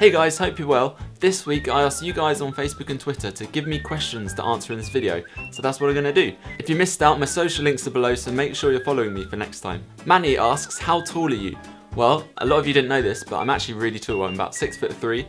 Hey guys, hope you're well. This week I asked you guys on Facebook and Twitter to give me questions to answer in this video, so that's what I'm going to do. If you missed out, my social links are below, so make sure you're following me for next time. Manny asks, how tall are you? Well, a lot of you didn't know this, but I'm actually really tall. I'm about 6'3".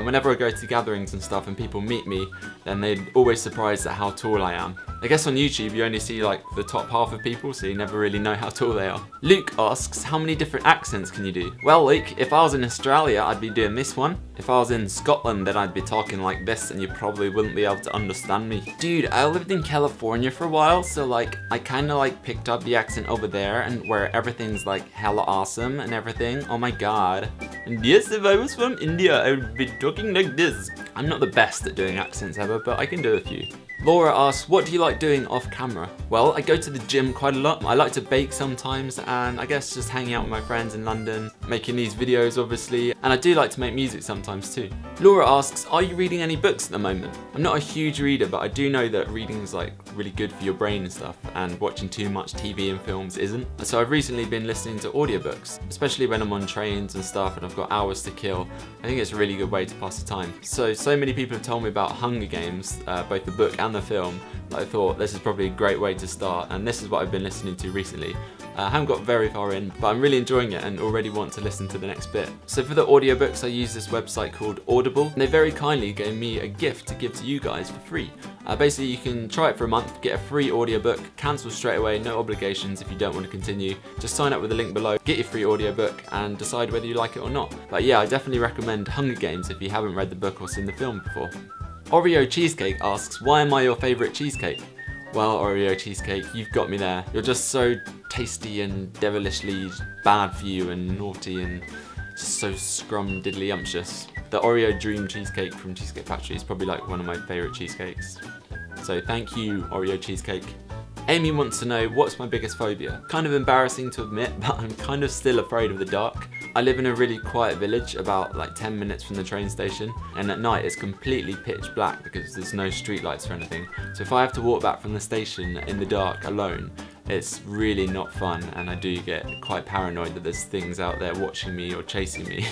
Whenever I go to gatherings and stuff and people meet me, then they're always surprised at how tall I am. I guess on YouTube you only see like the top half of people, so you never really know how tall they are. Luke asks, how many different accents can you do? Well, Luke, if I was in Australia, I'd be doing this one. If I was in Scotland, then I'd be talking like this and you probably wouldn't be able to understand me. Dude, I lived in California for a while, so like I kind of like picked up the accent over there and where everything's like hella awesome and everything. Oh my god. And yes, if I was from India, I would be talking like this. I'm not the best at doing accents ever, but I can do a few. Laura asks, what do you like doing off camera? Well, I go to the gym quite a lot. I like to bake sometimes, and I guess just hanging out with my friends in London, making these videos obviously, and I do like to make music sometimes too. Laura asks, are you reading any books at the moment? I'm not a huge reader, but I do know that reading's like really good for your brain and stuff, and watching too much TV and films isn't. So I've recently been listening to audiobooks, especially when I'm on trains and stuff and I've got hours to kill. I think it's a really good way to pass the time. So many people have told me about Hunger Games, both the book and the film, that I thought this is probably a great way to start, and this is what I've been listening to recently. I haven't got very far in, but I'm really enjoying it and already want to listen to the next bit. So for the audiobooks, I use this website called Audible, and they very kindly gave me a gift to give to you guys for free. Basically, you can try it for a month, get a free audiobook, cancel straight away, no obligations if you don't want to continue. Just sign up with the link below, get your free audiobook, and decide whether you like it or not. But yeah, I definitely recommend Hunger Games if you haven't read the book or seen the film before. Oreo Cheesecake asks, why am I your favourite cheesecake? Well, Oreo Cheesecake, you've got me there. You're just so tasty and devilishly bad for you and naughty and just so scrum-diddly-umptious. The Oreo Dream Cheesecake from Cheesecake Factory is probably like one of my favourite cheesecakes. So thank you, Oreo Cheesecake. Amy wants to know, what's my biggest phobia? Kind of embarrassing to admit, but I'm kind of still afraid of the dark. I live in a really quiet village, about like 10 minutes from the train station, and at night it's completely pitch black because there's no street lights or anything. So if I have to walk back from the station in the dark alone, it's really not fun, and I do get quite paranoid that there's things out there watching me or chasing me.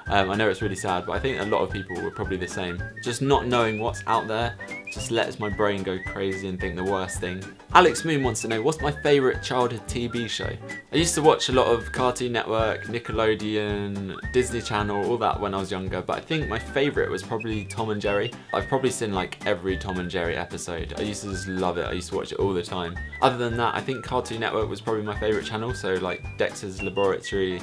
I know it's really sad, but I think a lot of people were probably the same. Just not knowing what's out there just lets my brain go crazy and think the worst thing. Alex Moon wants to know, what's my favourite childhood TV show? I used to watch a lot of Cartoon Network, Nickelodeon, Disney Channel, all that when I was younger, but I think my favourite was probably Tom and Jerry. I've probably seen like every Tom and Jerry episode. I used to just love it. I used to watch it all the time. Other than that, I think Cartoon Network was probably my favourite channel, so like Dexter's Laboratory,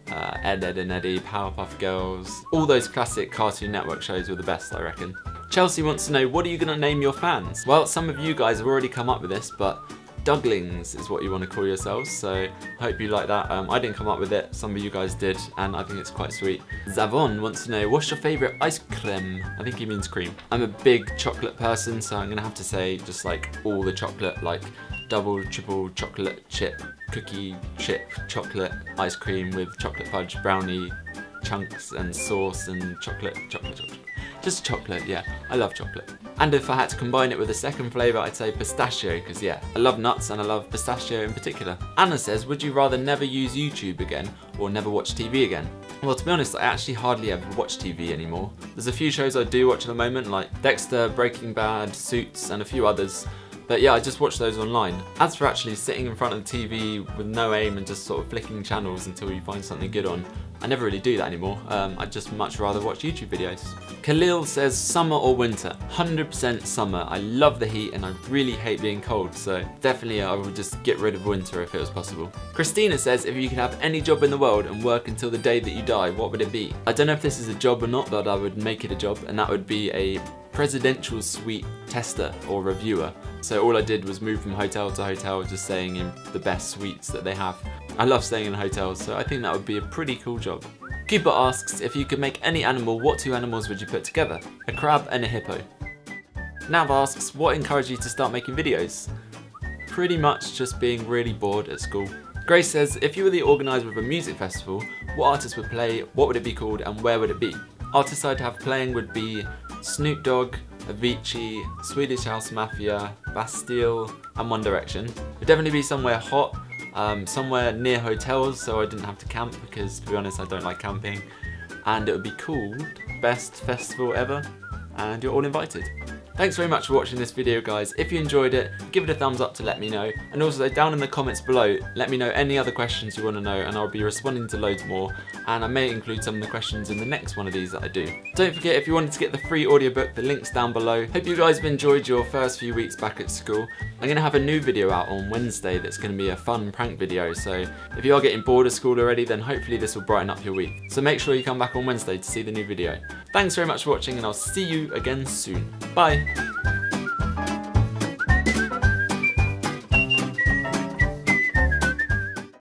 Ed, Edd and Eddy, Powerpuff Girls. All those classic Cartoon Network shows were the best, I reckon. Chelsea wants to know, what are you going to name your fans? Well, some of you guys have already come up with this, but Duglings is what you want to call yourselves, so I hope you like that. I didn't come up with it, some of you guys did, and I think it's quite sweet. Zavon wants to know, what's your favourite ice cream? I think he means cream. I'm a big chocolate person, so I'm going to have to say just like all the chocolate, like double, triple chocolate chip, cookie chip chocolate ice cream with chocolate fudge brownie chunks and sauce and chocolate. Just chocolate, yeah, I love chocolate. And if I had to combine it with a second flavour, I'd say pistachio, because yeah, I love nuts and I love pistachio in particular. Anna says, would you rather never use YouTube again or never watch TV again? Well, to be honest, I actually hardly ever watch TV anymore. There's a few shows I do watch at the moment, like Dexter, Breaking Bad, Suits, and a few others. But yeah, I just watch those online. As for actually sitting in front of the TV with no aim and just sort of flicking channels until you find something good on, I never really do that anymore. I'd just much rather watch YouTube videos. Khalil says, summer or winter? 100% summer. I love the heat and I really hate being cold, so definitely I would just get rid of winter if it was possible. Christina says, if you could have any job in the world and work until the day that you die, what would it be? I don't know if this is a job or not, but I would make it a job, and that would be a presidential suite tester or reviewer. So all I did was move from hotel to hotel, just staying in the best suites that they have. I love staying in hotels, so I think that would be a pretty cool job. Cooper asks, if you could make any animal, what two animals would you put together? A crab and a hippo. Nav asks, what encouraged you to start making videos? Pretty much just being really bored at school. Grace says, if you were the organiser of a music festival, what artist would play, what would it be called, and where would it be? Artists I'd have playing would be Snoop Dogg, Avicii, Swedish House Mafia, Bastille, and One Direction. It'd definitely be somewhere hot, somewhere near hotels so I didn't have to camp, because to be honest I don't like camping. And it would be called best festival ever, and you're all invited. Thanks very much for watching this video, guys. If you enjoyed it, give it a thumbs up to let me know, and also down in the comments below, let me know any other questions you want to know, and I'll be responding to loads more, and I may include some of the questions in the next one of these that I do. Don't forget, if you wanted to get the free audiobook, the link's down below. Hope you guys have enjoyed your first few weeks back at school. I'm going to have a new video out on Wednesday that's going to be a fun prank video, so if you are getting bored of school already, then hopefully this will brighten up your week. So make sure you come back on Wednesday to see the new video. Thanks very much for watching, and I'll see you again soon. Bye!